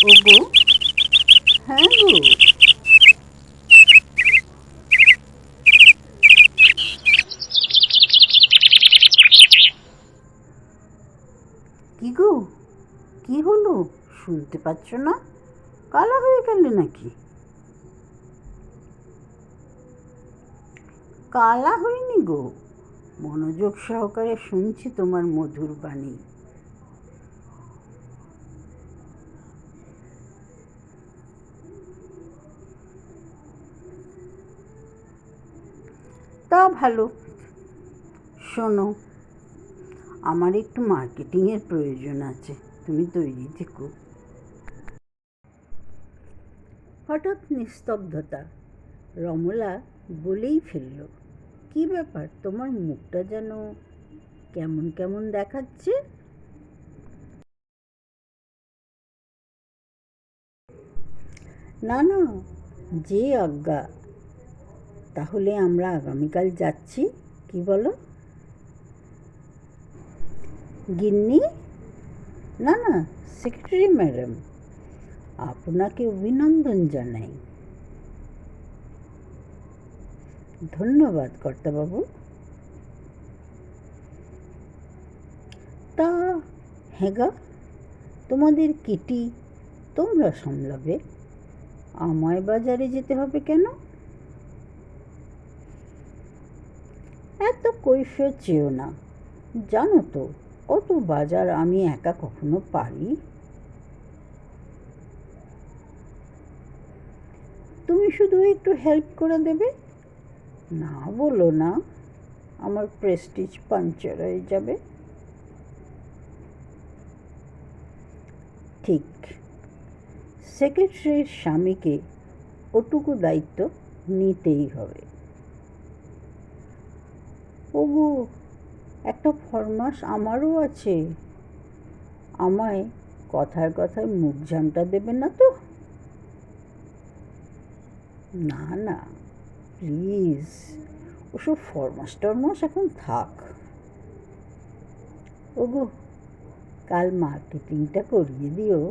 ওগো, হ্যাঁ গো। কি গো, কি হলো? শুনতে পাচ্ছ না? কালা হয়ে গেলে নাকি? কালা হয়নি গো, মনোযোগ সহকারে শুনছি তোমার মধুর বাণী। তা ভালো। শোনো, আমার একটু মার্কেটিংয়ের প্রয়োজন আছে, তুমি তৈরি থেকো। হঠাৎ নিস্তব্ধতা। রমলা বলেই ফেলল, কি ব্যাপার, তোমার মুখটা যেন কেমন কেমন দেখাচ্ছে? না না, যে আজ্ঞা। তাহলে আমরা আগামীকাল যাচ্ছি, কি বলো? গিন্নি? না না, সেক্রেটারি ম্যাডাম, আপনাকে অভিনন্দন জানাই। ধন্যবাদ কর্তাবাবু। তা হেগা, তোমাদের কিটি তোমরা সামলাবে, আমায় বাজারে যেতে হবে কেন? এত কৈফিয়ত চেও না, জানো তো অত বাজার আমি একা কখনো পারি? তুমি শুধু একটু হেল্প করে দেবে। না বলো না, আমার প্রেস্টিজ পাঞ্চার হয়ে যাবে। ঠিক, সেক্রেটারির স্বামীকে ওটুকু দায়িত্ব নিতেই হবে। ওগো, একটা ফরমাস আমারও আছে। আমায় কথায় কথায় মুখ ঝামটা দেবে না তো? না না, প্লিজ, ওসব ফরমাস টরমাস এখন থাক। ওগো, কাল মার্কেটিংটা করিয়ে দিও।